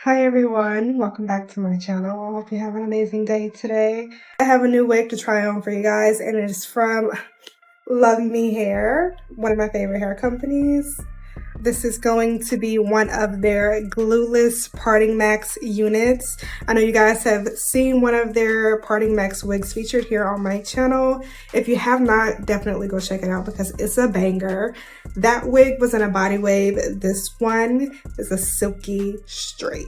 Hi everyone, welcome back to my channel. I hope you have an amazing day today. I have a new wig to try on for you guys, and it is from Luvme Hair, one of my favorite hair companies. This is going to be one of their Glueless PreMAX units. I know you guys have seen one of their PreMAX wigs featured here on my channel. If you have not, definitely go check it out because it's a banger. That wig was in a body wave. This one is a silky straight.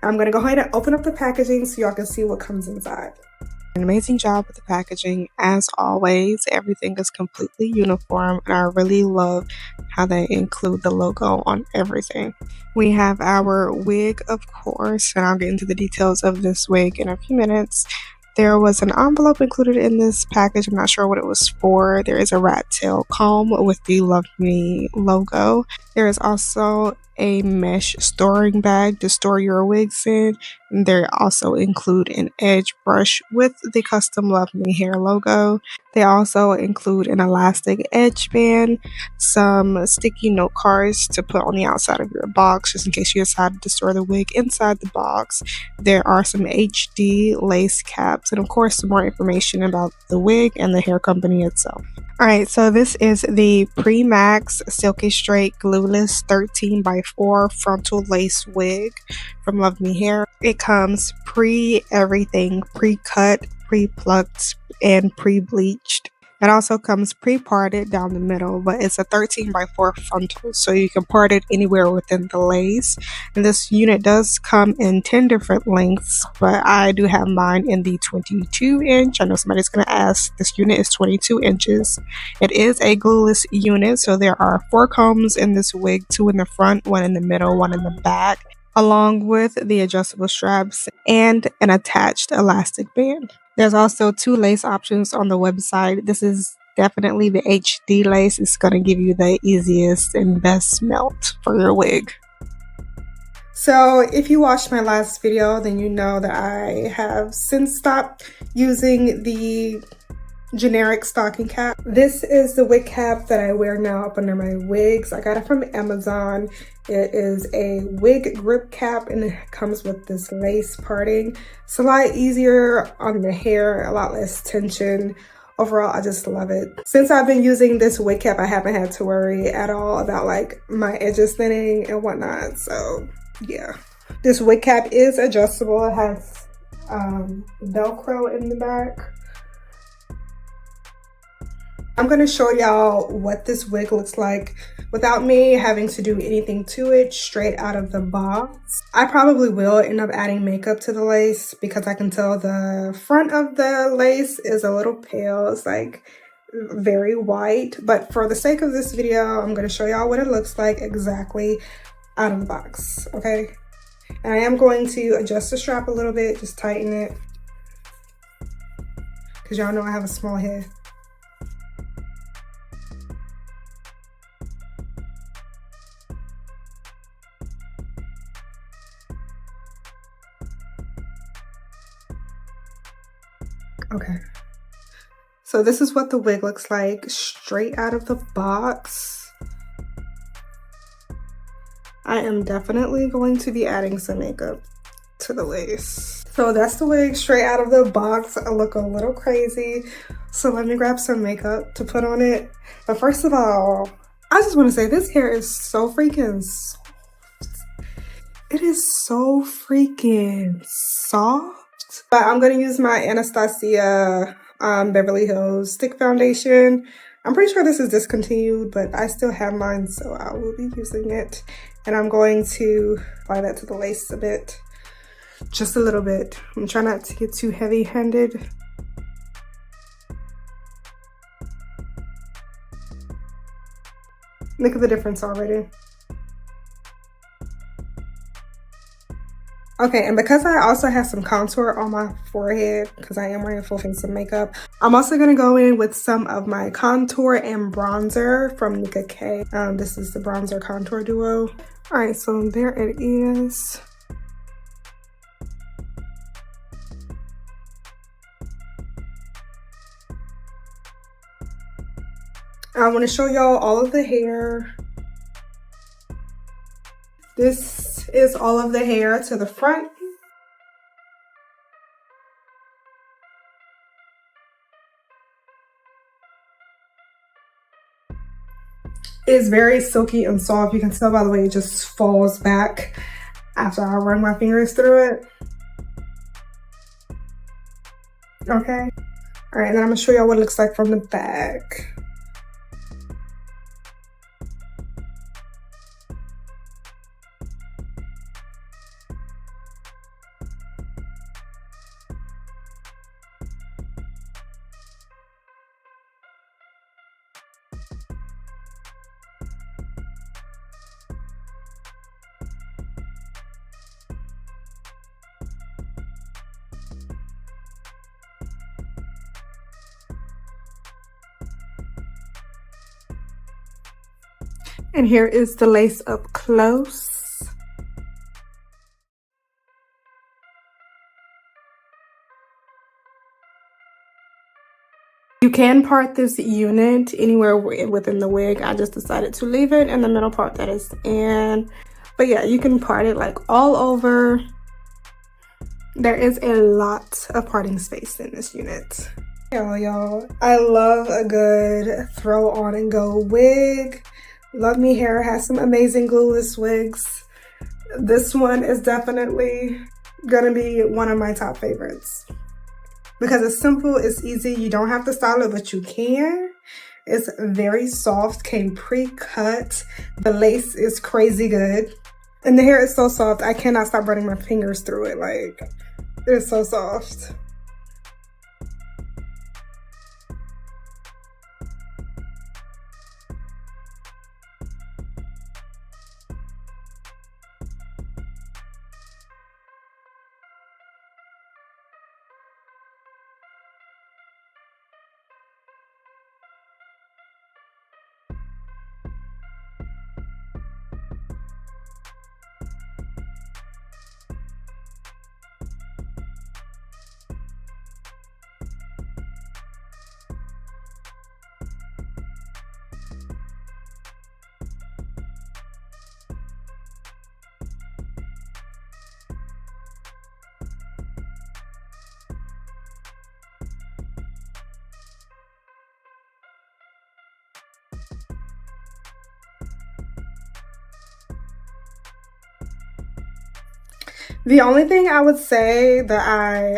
I'm gonna go ahead and open up the packaging so y'all can see what comes inside. An amazing job with the packaging as always. Everything is completely uniform and I really love how they include the logo on everything. We have our wig, of course, and I'll get into the details of this wig in a few minutes. There was an envelope included in this package. I'm not sure what it was for. There is a rat tail comb with the Love Me logo. There is also a mesh storing bag to store your wigs in. And they also include an edge brush with the custom Love Me Hair logo. They also include an elastic edge band, some sticky note cards to put on the outside of your box just in case you decided to store the wig inside the box. There are some HD lace caps and of course some more information about the wig and the hair company itself. Alright, so this is the PreMAX Silky Straight Glueless 13x4 Frontal Lace Wig from Luvme Hair. It comes pre-everything, pre-cut, pre-plucked, and pre-bleached. It also comes pre-parted down the middle, but it's a 13x4 frontal, so you can part it anywhere within the lace. And this unit does come in 10 different lengths, but I do have mine in the 22 inch. I know somebody's going to ask. This unit is 22 inches. It is a glueless unit, so there are 4 combs in this wig, 2 in the front, 1 in the middle, 1 in the back, along with the adjustable straps and an attached elastic band. There's also 2 lace options on the website. This is definitely the HD lace. It's going to give you the easiest and best melt for your wig. So if you watched my last video, then you know that I have since stopped using the generic stocking cap. This is the wig cap that I wear now up under my wigs. I got it from Amazon. It is a wig grip cap and it comes with this lace parting. It's a lot easier on the hair, a lot less tension. Overall, I just love it. Since I've been using this wig cap, I haven't had to worry at all about like my edges thinning and whatnot. So yeah, this wig cap is adjustable. It has Velcro in the back. I'm going to show y'all what this wig looks like without me having to do anything to it, straight out of the box. I probably will end up adding makeup to the lace because I can tell the front of the lace is a little pale. It's like very white, but for the sake of this video, I'm going to show y'all what it looks like exactly out of the box, okay? And I am going to adjust the strap a little bit, just tighten it, because y'all know I have a small head. Okay, so this is what the wig looks like straight out of the box. I am definitely going to be adding some makeup to the lace. So that's the wig straight out of the box. I look a little crazy, so let me grab some makeup to put on it. But first of all, I just want to say this hair is so freaking soft. It is so freaking soft. But I'm going to use my Anastasia Beverly Hills stick foundation. I'm pretty sure this is discontinued, but I still have mine, so I will be using it. And I'm going to apply that to the lace a bit, just a little bit. I'm trying not to get too heavy-handed. Look at the difference already. Okay, and because I also have some contour on my forehead, because I am wearing a full face of makeup, I'm also going to go in with some of my contour and bronzer from Nika K. This is the bronzer contour duo. All right, so there it is. I want to show y'all all of the hair. This is all of the hair to the front. It's very silky and soft. You can tell by the way it just falls back after I run my fingers through it. Okay. All right, and then I'm gonna show y'all what it looks like from the back. And here is the lace up close. You can part this unit anywhere within the wig. I just decided to leave it in the middle part that is in. But yeah, you can part it like all over. There is a lot of parting space in this unit. Y'all, I love a good throw on and go wig. Luvme Hair has some amazing glueless wigs. This one is definitely gonna be one of my top favorites because it's simple, it's easy, you don't have to style it, but you can. It's very soft, came pre-cut. The lace is crazy good. And the hair is so soft, I cannot stop running my fingers through it. Like, it's so soft. The only thing I would say that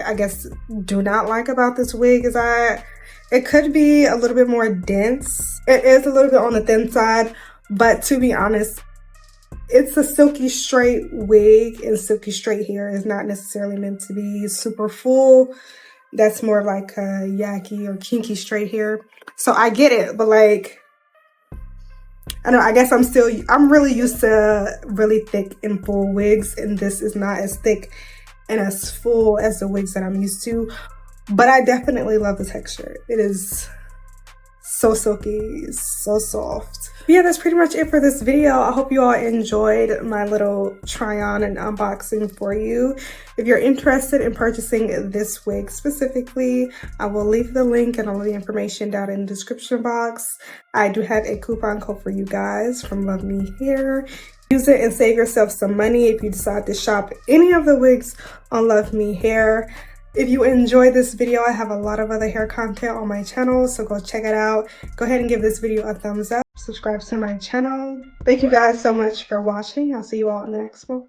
I guess do not like about this wig is that it could be a little bit more dense. It is a little bit on the thin side, but to be honest, it's a silky straight wig, and silky straight hair is not necessarily meant to be super full. That's more like a yucky or kinky straight hair. So I get it, but like, I know, I guess I'm really used to really thick and full wigs, and this is not as thick and as full as the wigs that I'm used to, but I definitely love the texture. It is so silky, so soft. But yeah, that's pretty much it for this video. I hope you all enjoyed my little try on and unboxing for you. If you're interested in purchasing this wig specifically, I will leave the link and all of the information down in the description box. I do have a coupon code for you guys from Luvme Hair. Use it and save yourself some money if you decide to shop any of the wigs on Luvme Hair. If you enjoyed this video, I have a lot of other hair content on my channel, so go check it out. Go ahead and give this video a thumbs up. Subscribe to my channel. Thank you guys so much for watching. I'll see you all in the next one.